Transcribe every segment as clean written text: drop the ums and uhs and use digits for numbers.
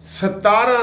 17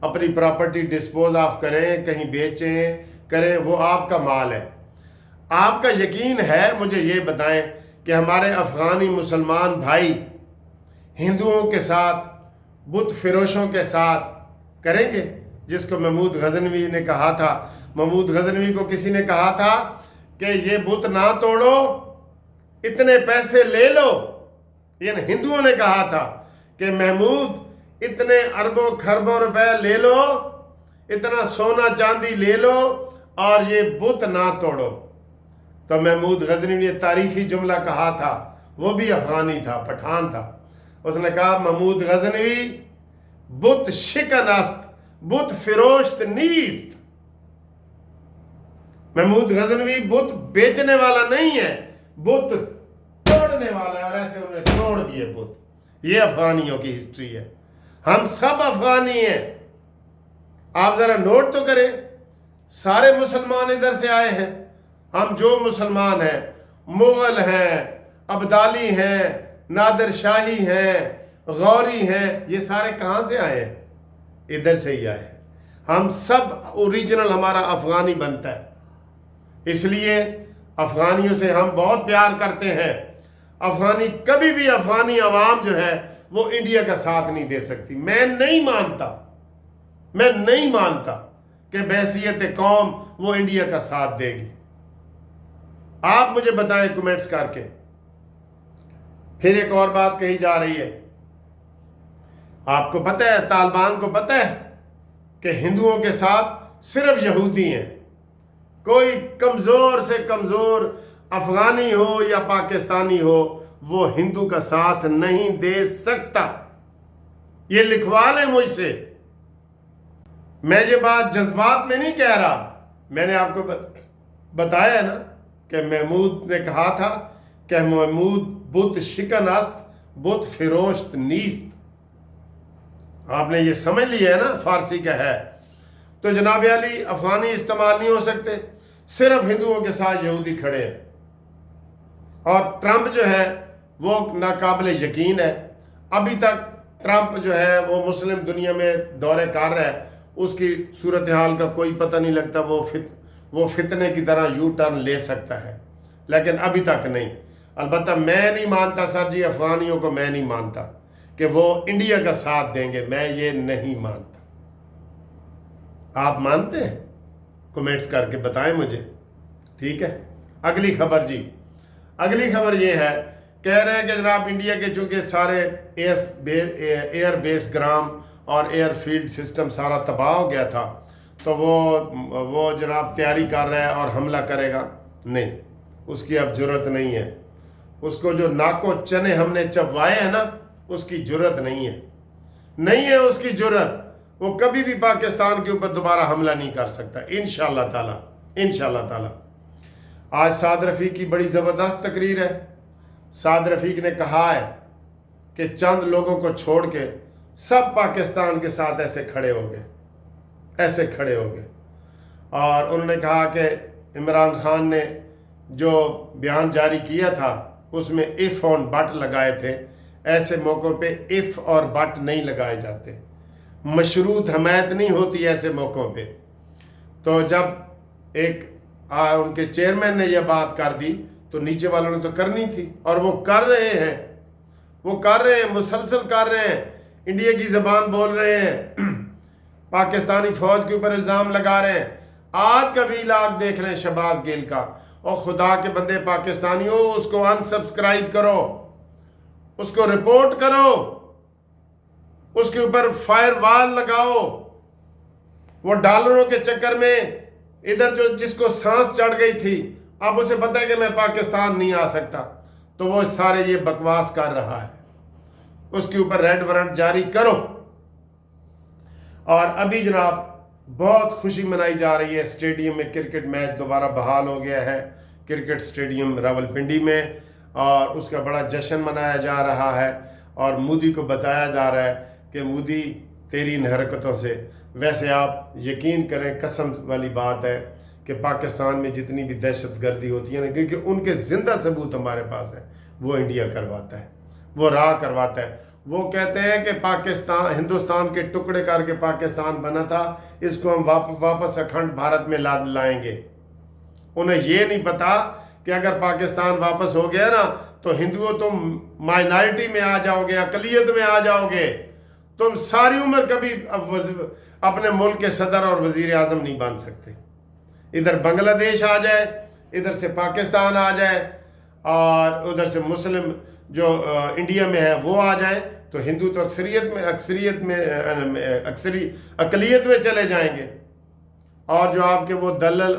اپنی property dispose of کریں، کہیں بیچیں کریں، وہ آپ کا مال ہے۔ آپ کا یقین ہے، مجھے یہ بتائیں کہ ہمارے افغانی مسلمان بھائی ہندوؤں کے ساتھ، بت فروشوں کے ساتھ کریں گے؟ جس کو محمود غزنوی نے کہا تھا، محمود غزنوی کو کسی نے کہا تھا کہ یہ بت نہ توڑو، اتنے پیسے لے لو، یعنی ہندوؤں نے کہا تھا کہ محمود اتنے اربوں خربوں روپے لے لو، اتنا سونا چاندی لے لو اور یہ بت نہ توڑو۔ تو محمود غزنوی نے تاریخی جملہ کہا تھا، وہ بھی افغانی تھا، پٹھان تھا۔ اس نے کہا محمود غزنوی بت شکن است، بت فروشت نیست۔ محمود غزنوی بت بیچنے والا نہیں ہے، بت توڑنے والا ہے، اور ایسے انہوں نے توڑ دیے بت۔ یہ افغانیوں کی ہسٹری ہے۔ ہم سب افغانی ہیں۔ آپ ذرا نوٹ تو کریں، سارے مسلمان ادھر سے آئے ہیں۔ ہم جو مسلمان ہیں، مغل ہیں، ابدالی ہیں، نادر شاہی ہیں، غوری ہیں، یہ سارے کہاں سے آئے ہیں؟ ادھر سے ہی آئے ہیں۔ ہم سب اوریجنل ہمارا افغانی بنتا ہے۔ اس لیے افغانیوں سے ہم بہت پیار کرتے ہیں۔ افغانی کبھی بھی، افغانی عوام جو ہے وہ انڈیا کا ساتھ نہیں دے سکتی۔ میں نہیں مانتا کہ بحیثیت قوم وہ انڈیا کا ساتھ دے گی۔ آپ مجھے بتائیں کمنٹس کر کے۔ پھر ایک اور بات کہی جا رہی ہے، آپ کو پتہ ہے، طالبان کو پتہ ہے کہ ہندوؤں کے ساتھ صرف یہودی ہیں۔ کوئی کمزور سے کمزور افغانی ہو یا پاکستانی ہو، وہ ہندو کا ساتھ نہیں دے سکتا۔ یہ لکھوا لیں مجھ سے۔ میں یہ بات جذبات میں نہیں کہہ رہا، میں نے آپ کو بتایا ہے نا کہ محمود نے کہا تھا کہ محمود بت شکن است، بت فروشت نیست۔ آپ نے یہ سمجھ لیا ہے نا، فارسی کا ہے۔ تو جناب علی، افغانی استعمال نہیں ہو سکتے، صرف ہندوؤں کے ساتھ یہودی کھڑے ہیں۔ اور ٹرمپ جو ہے وہ ناقابل یقین ہے۔ ابھی تک ٹرمپ جو ہے وہ مسلم دنیا میں دورے کر رہا ہے، اس کی صورتحال کا کوئی پتہ نہیں لگتا، وہ فتنے کی طرح یو ٹرن لے سکتا ہے، لیکن ابھی تک نہیں۔ البتہ میں نہیں مانتا سر جی، افغانیوں کو میں نہیں مانتا کہ وہ انڈیا کا ساتھ دیں گے، میں یہ نہیں مانتا۔ آپ مانتے ہیں؟ کمنٹس کر کے بتائیں مجھے، ٹھیک ہے؟ اگلی خبر جی، اگلی خبر یہ ہے، کہہ رہے ہیں کہ جناب انڈیا کے چونکہ سارے ایئر بیس گرام اور ایئر فیلڈ سسٹم سارا تباہ ہو گیا تھا، تو وہ جناب تیاری کر رہا ہے اور حملہ کرے گا۔ نہیں، اس کی اب جرت نہیں ہے۔ اس کو جو ناکوں چنے ہم نے چبوائے ہیں نا، اس کی جرت نہیں ہے اس کی جرت۔ وہ کبھی بھی پاکستان کے اوپر دوبارہ حملہ نہیں کر سکتا، انشاءاللہ تعالی۔ آج سعد رفیق کی بڑی زبردست تقریر ہے۔ سعد رفیق نے کہا ہے کہ چند لوگوں کو چھوڑ کے سب پاکستان کے ساتھ ایسے کھڑے ہو گئے، اور انہوں نے کہا کہ عمران خان نے جو بیان جاری کیا تھا اس میں اف اور بٹ لگائے تھے، ایسے موقعوں پہ اف اور بٹ نہیں لگائے جاتے، مشروط حمایت نہیں ہوتی ایسے موقعوں پہ۔ تو جب ان کے چیئرمین نے یہ بات کر دی تو نیچے والوں نے تو کرنی تھی، اور وہ کر رہے ہیں، مسلسل کر رہے ہیں، انڈیا کی زبان بول رہے ہیں، پاکستانی فوج کے اوپر الزام لگا رہے ہیں۔ آج کا ویلاگ دیکھ لیں شہباز گیل کا، اور خدا کے بندے پاکستانیوں، اس کو ان سبسکرائب کرو، اس کو رپورٹ کرو، اس کے اوپر فائر وال لگاؤ۔ وہ ڈالروں کے چکر میں ادھر جس کو سانس چڑھ گئی تھی، اب اسے پتہ ہے کہ میں پاکستان نہیں آ سکتا، تو وہ سارے یہ بکواس کر رہا ہے، اس کے اوپر ریڈ وارنٹ جاری کرو۔ اور ابھی جناب بہت خوشی منائی جا رہی ہے، اسٹیڈیم میں کرکٹ میچ دوبارہ بحال ہو گیا ہے، کرکٹ اسٹیڈیم راولپنڈی میں، اور اس کا بڑا جشن منایا جا رہا ہے، اور مودی کو بتایا جا رہا ہے کہ مودی تیری ان حرکتوں سے، ویسے آپ یقین کریں، قسم والی بات ہے کہ پاکستان میں جتنی بھی دہشت گردی ہوتی ہے نا، کیونکہ ان کے زندہ ثبوت ہمارے پاس ہے، وہ انڈیا کرواتا ہے، وہ راہ کرواتا ہے۔ وہ کہتے ہیں کہ پاکستان ہندوستان کے ٹکڑے کر کے پاکستان بنا تھا، اس کو ہم واپس اکھنڈ بھارت میں لائیں گے۔ انہیں یہ نہیں پتا کہ اگر پاکستان واپس ہو گیا نا تو ہندوؤں تم مائنارٹی میں آ جاؤ گے، اقلیت میں آ جاؤ گے، تم ساری عمر کبھی اپنے ملک کے صدر اور وزیر اعظم نہیں بن سکتے۔ ادھر بنگلہ دیش آ جائے، ادھر سے پاکستان آ جائے، اور ادھر سے مسلم جو انڈیا میں ہے وہ آ جائیں، تو ہندو تو اقلیت میں چلے جائیں گے، اور جو آپ کے وہ دلل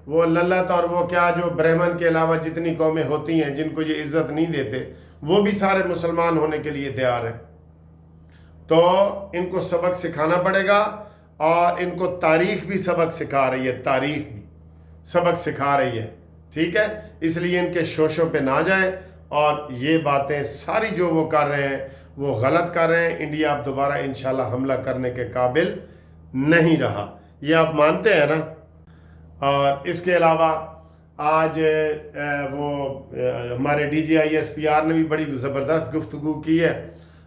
وہ للت اور وہ کیا جو برہمن کے علاوہ جتنی قومیں ہوتی ہیں جن کو یہ عزت نہیں دیتے، وہ بھی سارے مسلمان ہونے کے لیے تیار ہیں۔ تو ان کو سبق سکھانا پڑے گا، اور ان کو تاریخ بھی سبق سکھا رہی ہے، تاریخ بھی سبق سکھا رہی ہے، ٹھیک ہے؟ اس لیے ان کے شوشوں پہ نہ جائیں، اور یہ باتیں ساری جو وہ کر رہے ہیں وہ غلط کر رہے ہیں۔ انڈیا اب دوبارہ انشاءاللہ حملہ کرنے کے قابل نہیں رہا، یہ آپ مانتے ہیں نا؟ اور اس کے علاوہ آج وہ ہمارے D G I S P R نے بھی بڑی زبردست گفتگو کی ہے،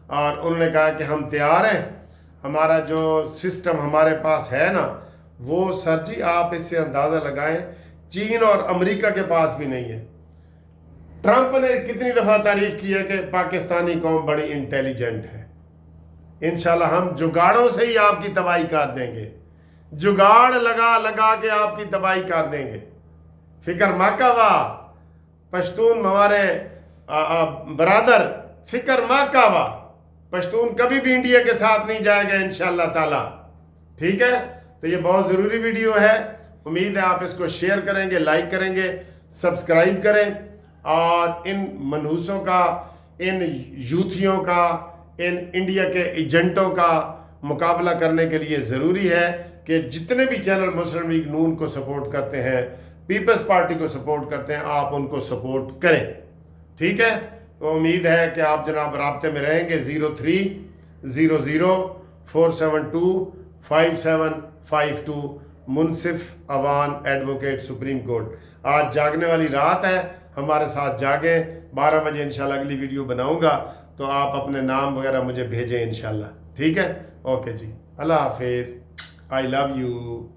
اور انہوں نے کہا کہ ہم تیار ہیں، ہمارا جو سسٹم ہمارے پاس ہے نا وہ سر جی آپ اس سے اندازہ لگائیں چین اور امریکہ کے پاس بھی نہیں ہے۔ ٹرمپ نے کتنی دفعہ تعریف کی ہے کہ پاکستانی قوم بڑی انٹیلیجنٹ ہے۔ انشاءاللہ ہم جگاڑوں سے ہی آپ کی تباہی کر دیں گے، جگاڑ لگا کے آپ کی تباہی کر دیں گے۔ فکر مہ کوا پشتون ہمارے برادر، فکر مہ کوا پشتون کبھی بھی انڈیا کے ساتھ نہیں جائے گا انشاءاللہ تعالی، ٹھیک ہے؟ تو یہ بہت ضروری ویڈیو ہے، امید ہے آپ اس کو شیئر کریں گے، لائک کریں گے، سبسکرائب کریں، اور ان منحوسوں کا، ان یوتھیوں کا، ان انڈیا کے ایجنٹوں کا مقابلہ کرنے کے لیے ضروری ہے کہ جتنے بھی چینل مسلم لیگ نون کو سپورٹ کرتے ہیں، پیپلز پارٹی کو سپورٹ کرتے ہیں، آپ ان کو سپورٹ کریں، ٹھیک ہے؟ تو امید ہے کہ آپ جناب رابطے میں رہیں گے۔ 0300472572 منصف اوان ایڈوکیٹ سپریم کورٹ۔ آج جاگنے والی رات ہے، ہمارے ساتھ جاگیں۔ 12 بجے انشاءاللہ اگلی ویڈیو بناؤں گا، تو آپ اپنے نام وغیرہ مجھے بھیجیں انشاءاللہ، ٹھیک ہے؟ اوکے جی، اللہ حافظ، آئی لو یو۔